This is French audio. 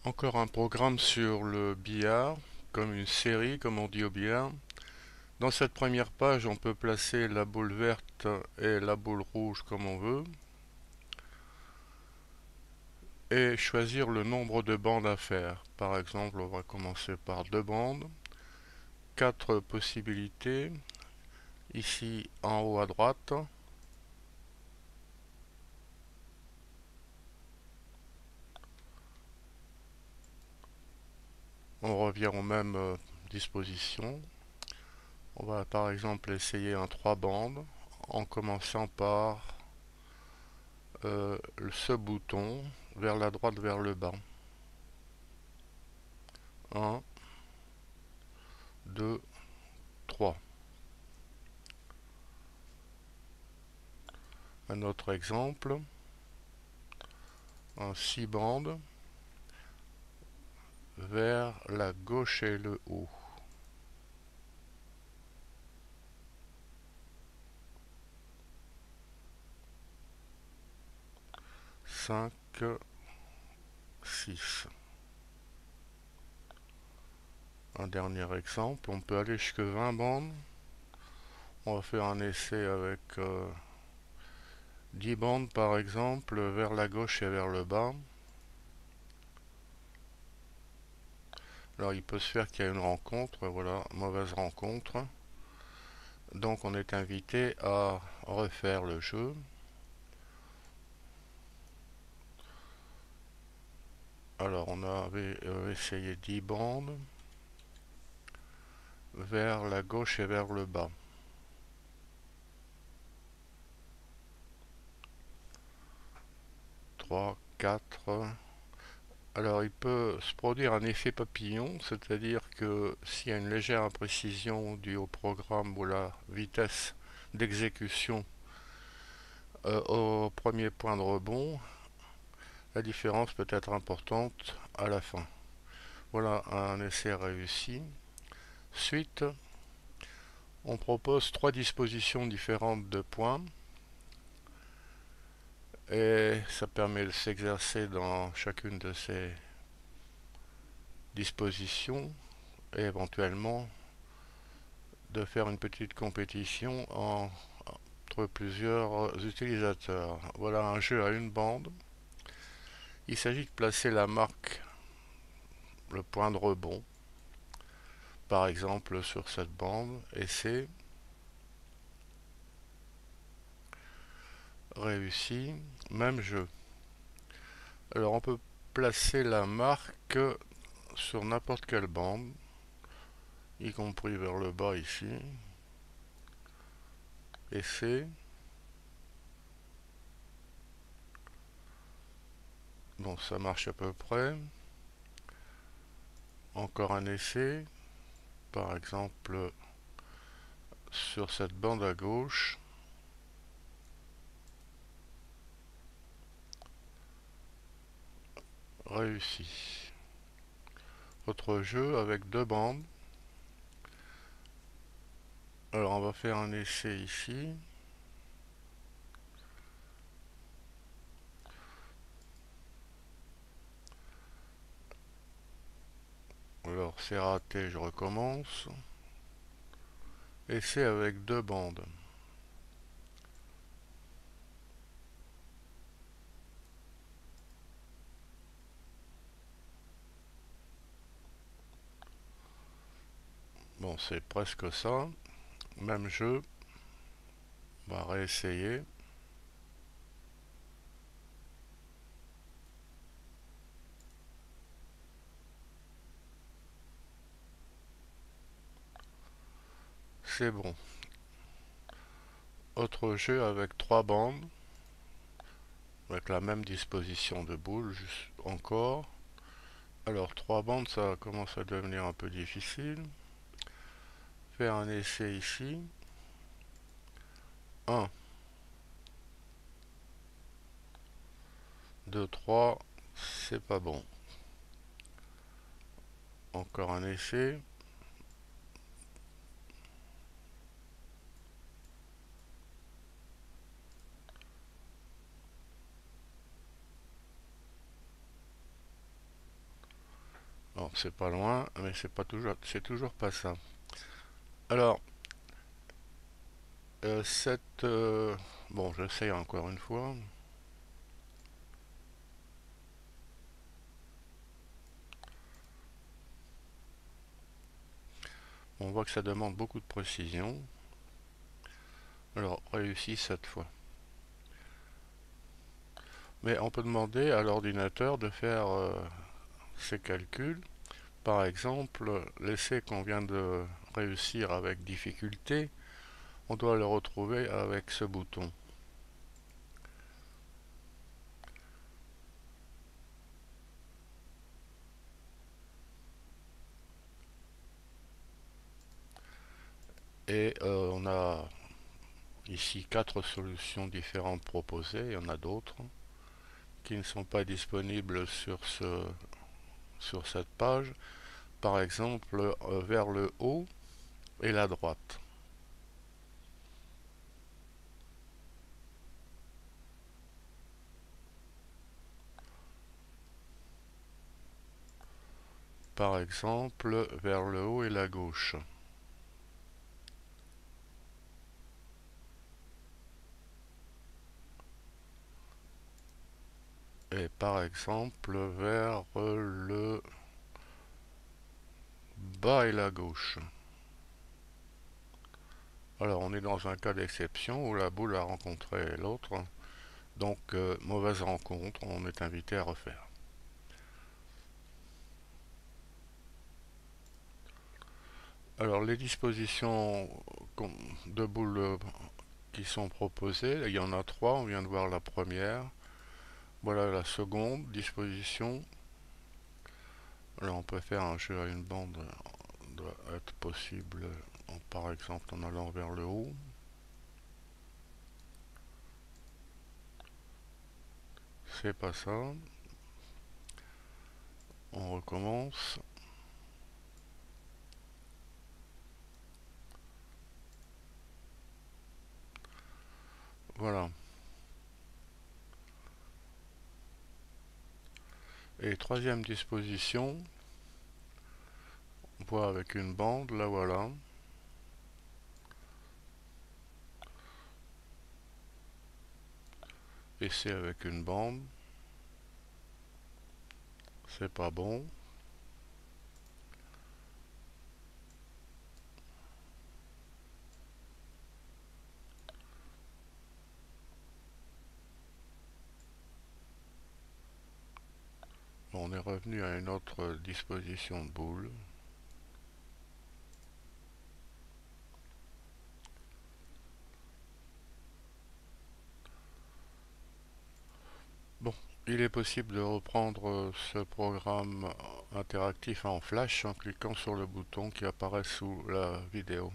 Encore un programme sur le billard, comme une série, comme on dit au billard. Dans cette première page, on peut placer la boule verte et la boule rouge comme on veut, et choisir le nombre de bandes à faire. Par exemple, on va commencer par deux bandes, quatre possibilités. Ici, en haut à droite, on revient aux mêmes dispositions. On va par exemple essayer un 3 bandes en commençant par ce bouton vers la droite, vers le bas. 1, 2, 3. Un autre exemple, un 6 bandes vers la gauche et le haut. 5, 6. Un dernier exemple, on peut aller jusqu'à 20 bandes. On va faire un essai avec 10 bandes par exemple vers la gauche et vers le bas. Alors il peut se faire qu'il y ait une rencontre, voilà, mauvaise rencontre. Donc on est invité à refaire le jeu. Alors on avait essayé 10 bandes vers la gauche et vers le bas. 3, 4. Alors il peut se produire un effet papillon, c'est-à-dire que s'il y a une légère imprécision due au programme ou la vitesse d'exécution au premier point de rebond, la différence peut être importante à la fin. Voilà un essai réussi. Suite, on propose trois dispositions différentes de points et ça permet de s'exercer dans chacune de ces dispositions et éventuellement de faire une petite compétition entre plusieurs utilisateurs. Voilà un jeu à une bande. Il s'agit de placer la marque, le point de rebond, par exemple sur cette bande, et c'est réussi. Même jeu. Alors on peut placer la marque sur n'importe quelle bande, y compris vers le bas ici, et c'est bon, ça marche à peu près. Encore un essai, par exemple sur cette bande à gauche. Réussi. Autre jeu avec deux bandes. Alors on va faire un essai ici. Alors c'est raté, je recommence. Essai avec deux bandes. Bon, c'est presque ça. Même jeu. On va réessayer. C'est bon. Autre jeu avec trois bandes. Avec la même disposition de boules, juste encore. Alors, trois bandes, ça commence à devenir un peu difficile. Faire un essai ici. 1, 2, 3. C'est pas bon. Encore un essai. Bon, c'est pas loin, mais c'est toujours pas ça. Alors, cette... bon, j'essaye encore une fois. On voit que ça demande beaucoup de précision. Alors, réussi cette fois. Mais on peut demander à l'ordinateur de faire ces calculs. Par exemple, l'essai qu'on vient de réussir avec difficulté, on doit le retrouver avec ce bouton. Et on a ici 4 solutions différentes proposées. Il y en a d'autres qui ne sont pas disponibles sur cette page. Par exemple, vers le haut et la droite. Par exemple, vers le haut et la gauche. Et par exemple, vers le bas et la gauche. Alors on est dans un cas d'exception où la boule a rencontré l'autre. Donc mauvaise rencontre, on est invité à refaire. Alors les dispositions de boules qui sont proposées, il y en a 3, on vient de voir la première. Voilà la seconde disposition. Alors on peut faire un jeu à une bande, doit être possible par exemple en allant vers le haut. C'est pas ça. On recommence. Voilà. Et troisième disposition, on voit avec une bande, là voilà. Et c'est avec une bande. C'est pas bon. On est revenu à une autre disposition de boule. Bon, il est possible de reprendre ce programme interactif en flash en cliquant sur le bouton qui apparaît sous la vidéo.